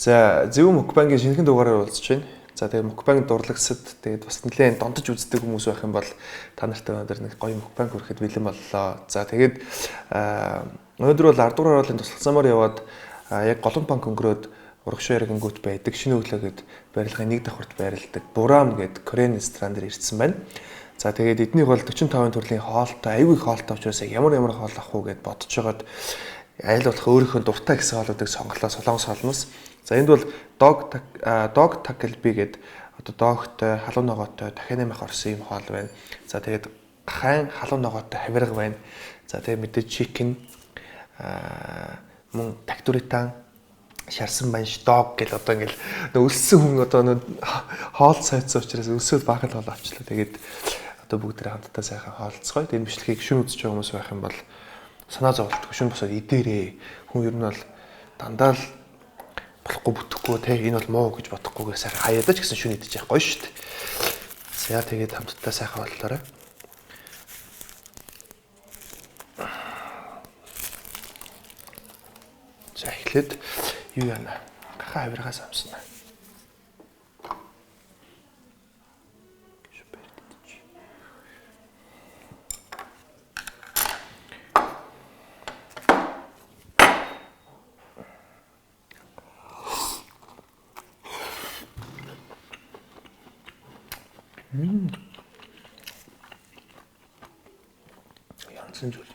За зөв мукбангийн шинэхэн дугаараар уулзж байна. За тэгээ мукбанг дурлагсад тэгээд бас нэлээд донтож үздэг хүмүүс байх юм бол та нартай өнөөдөр нэг гоё мукбанг хүрэхэд бэлэн боллоо. За тэгээд өнөөдөр бол 10 дугаар оруулалтын туслалцаамаар яваад яг голомт банк өнгөрөөд урагшаа яргангуут байдаг шинэ өглөөгээд барилгын нэг давхарт байрладаг Бурам гэдэг Korean ресторан дээр ирсэн байна. За тэгээд эднийх бол 45 төрлийн хоолтой, аюул их хоолтой учраас ямар хоол авах уу гэд бодож байгаад аль болох өөрийнхөө дуртай гэсэн хоолуудыг сонголоо Солонгос хоолноос. За энд бол дог такэлби гэдэг одоо догтой, халуун ногоотой, дахин нэмэх орсон юм хоол байна. За тэгээд гахайн халуун ногоотой хавирга байна. За тэгээд мэдээж чикен мөн тактуритан шарсан банш дог гэл одоо ингээл өлссөн хүн одоо хоол сайцсан учраас өлсөд бахад хоол авчлаа. Тэгээд одоо бүгд хамтдаа сайхан хоолцгоё. Тэгээд бичлэгийг шүн үзэж байгаа хүмүүс байх юм бол санаа зовлтгүй шүн босоод идээрээ. Хүн ер нь бол дандаа л болохгүй бүтэхгүй те энэ бол муу гэж бодохгүйгээр сайхан хаяадаж гэсэн шүн идэж явах гоё шүү дээ. За тэгээд хамтдаа сайхан боллоорой. За эхлээд юу яана? Гахаа хавиргаас амсна. Янзын зүйл.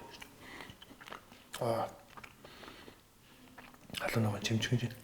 Халуун ногоон чимчгэж байна.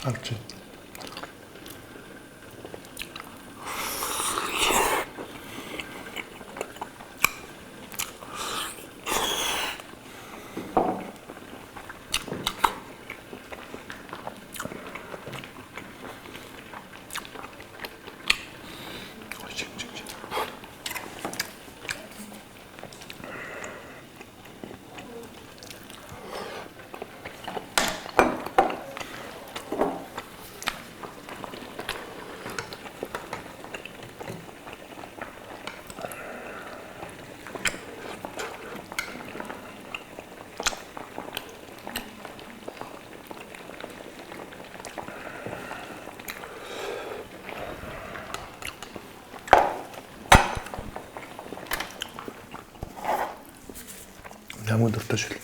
Алчи. Ямар дуртай шил.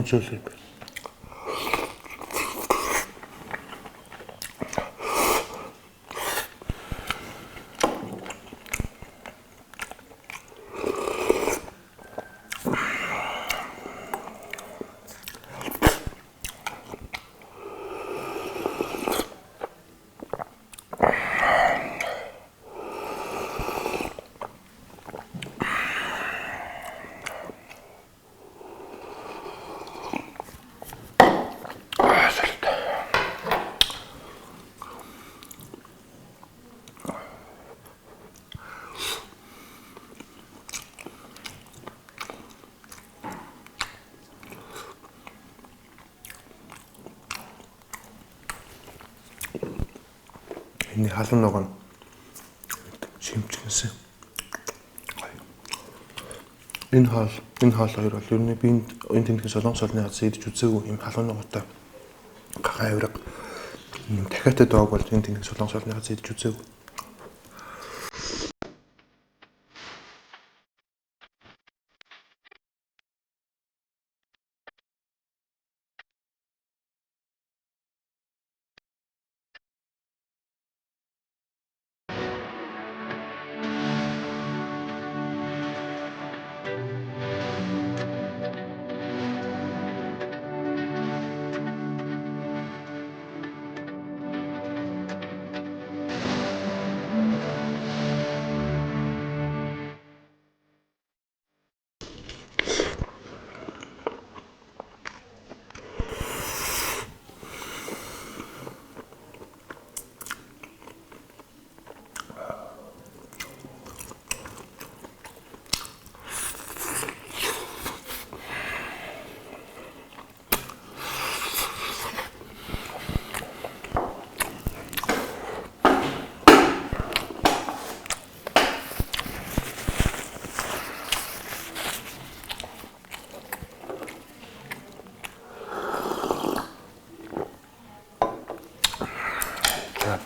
сануулжуулъя. Энэ халуун ногоо шимчгэнсэн. Энэ хаал хоёр бол ер нь би энэ тэмдгийн солонгос олны газар идэж үзээгүй юм халуун ногоотой гахаа авирга юм дахиатай дог бол энэ тэмдгийн солонгос олны газар идэж үзээгүй.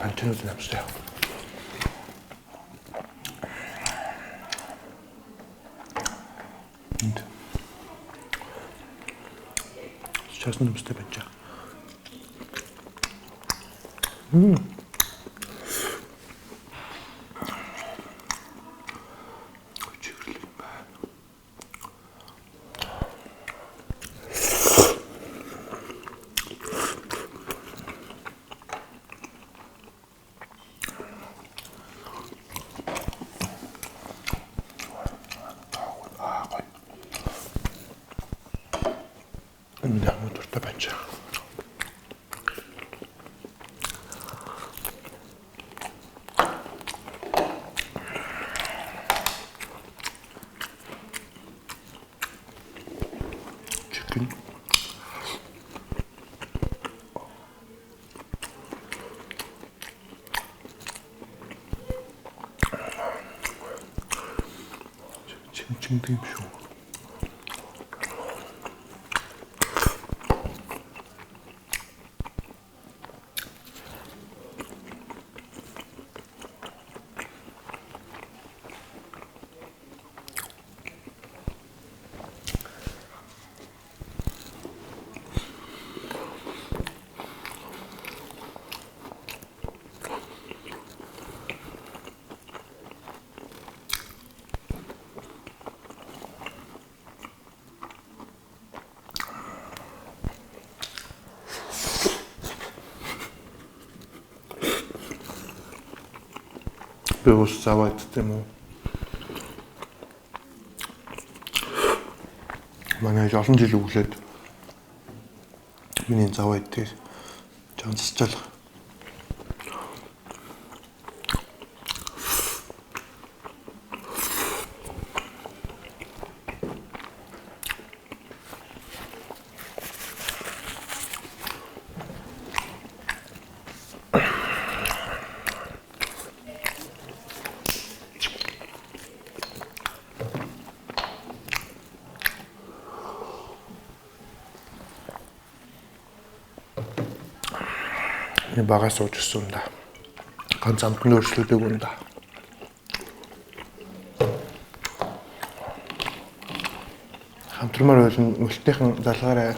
반찬을 남주세요. Сейчас нужно вставить банча. Нямуу дуртай банча. Chicken. 칭칭 쇼. Би ус заваад тийм үү. Манай олон жил өглөөд миний заваад тийм чанцчаал. Багаас сууж ирсэн да. Ганц амтны өөрчлөлтийг үнэ. Өдрмөр байлын мөлтийнхэн залгаарай.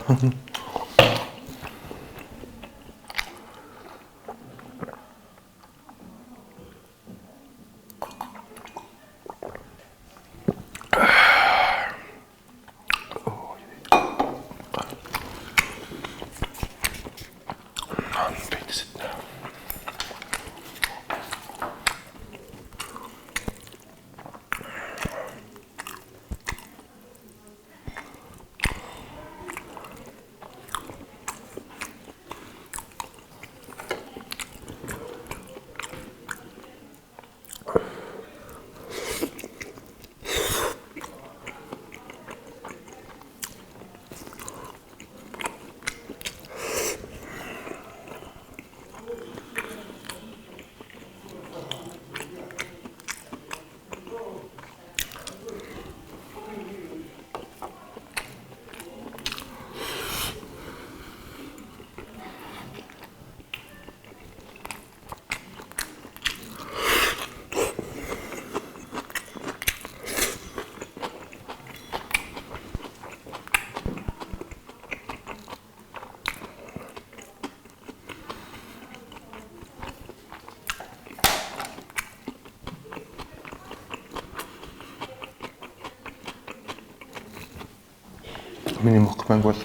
Миний мукбанг бол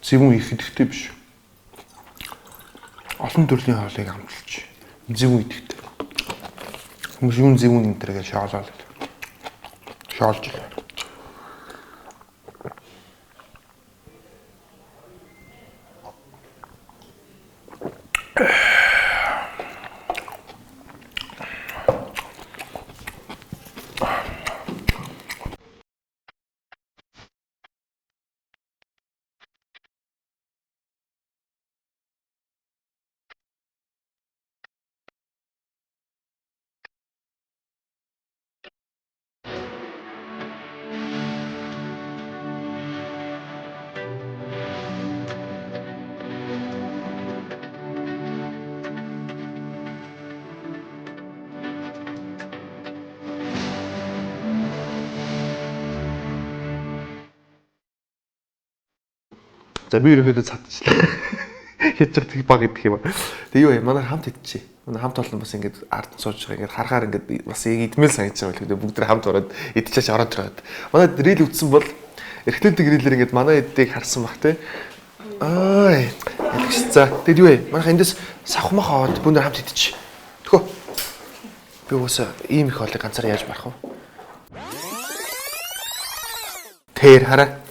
зөвхөн их идэвхтэй биш. Олон төрлийн хоолыг амталж зөвхөн идэвхтэй. Хүмүүс юун зөвхөн энэ төргээ шоолол. Шоолж ирээ. За би ерөөхдөө цадчихлаа. Хийж байгаа тэг баг гэдэг юм. Тэг юу вэ? Манай хамт идчихье. Манай хамт олон бас ингэж ард сууж байгаа. Ингэж харахаар ингэж бас яг идмэл санагдаж байгаа л бүгд хамт ороод идчихэж ороод ирээд. Манай рил үтсэн бол эрхтэлдэг рилээр ингэж манай эдийг харсан бах те. Ай. За тэг юу вэ? Манай эндээс савхмах аваад бүгд хамт идчихье. Тгөө. Би уусаа ийм их хоолыг ганцаар яаж барах вэ? Тэр хараа.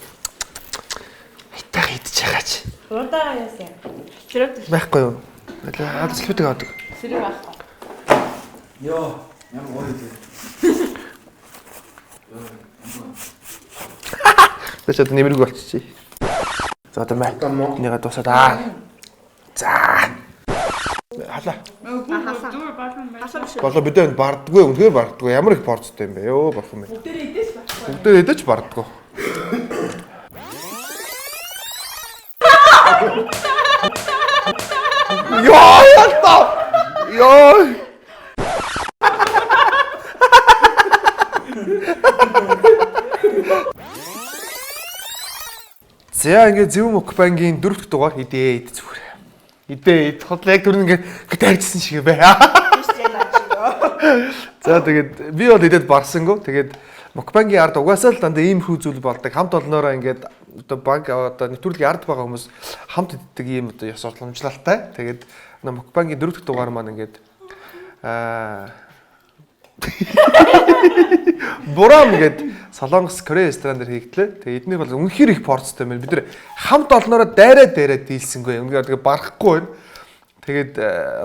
Урдаа яасан. Чирэг байхгүй юу? Хадас лүдэг авдаг. сэрэг байхгүй. Йоо, ямар гоё юм. Тэчээд нэмэрэг болчихчих. За одоо Монголныга дуусаад аа. За. Халаа. Болоо бид энэ бардггүй, үнэхээр бардггүй. Ямар их порцтой юм бэ? Йоо, болох юм бэ. Бүгдээ идэж байхгүй. Бүгдээ идэж бардггүй. Ёо, ястаа. Ёо. За ингээд зөв мукбангийн 4 дахь дугаар идээд зүгээр. Идээд хотлоо яг түрн ингээд таарчсан шиг бай. За тэгээд би бол идээд барсангүй. Тэгээд мукбангийн ард угаасаа л дандаа ийм хүү зүйл болдог. Хамт олноороо ингээд одоо баг одоо нэвтрүүлгийн ард байгаа хүмүүс хамт иддэг ийм одоо ёс сурталчилгаалтай. Тэгээд мукбангийн 4 дахь дугаар маань ингээд Бурам гээд Солонгос, Корея ресторан дээр хийгдлээ. Тэгээ эднийх бол үнэхээр их порцтой байна. Бид нэр хамт олноороо дайраа дийлсэнгүй. Үнэхээр тэгээ барахгүй байна. Тэгээд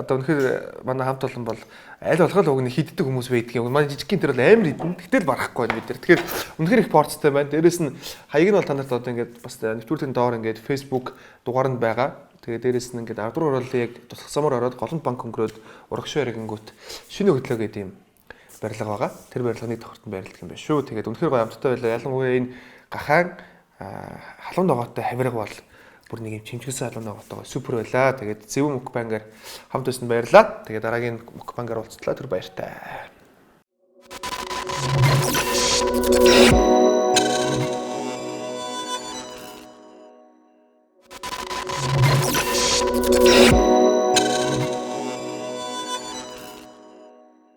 одоо үнэхээр манай хамт олон бол аль болох л уг нь хиддэг хүмүүс байдгийг. Манай жижигхэн тэр бол амар хидэн. Гэтэл барахгүй байна бид нар. Тэгэхээр үнэхээр их порцтой байна. Дээрээс нь хаяг нь бол та нарт одоо ингээд бас нэвтрүүлгийн доор ингээд Facebook дугаар нь байгаа. Тэгээ дээрээс нь ингээд 10 дугаар оруулалтыг яг тусгасамаар ороод голомт банк хөнгөрөөд урагшаа ярингүүт шинэ хөтлөө гэдэг юм барилга байгаа. Тэр барилганы тохирт нь байрладаг юм байна шүү. Тэгээд үнэхээр гоё амттай байлаа. Ялангуяа энэ гахаан халуун ногоотой хавирга бол бүр нэг юм чимчгэлсэн халуун ногоотой супер байлаа. Тэгээд зөв мукбангаар хамт байсан баярлаа. Тэгээд дараагийн мукбангаар уулзтлаа. Тэр баяртай.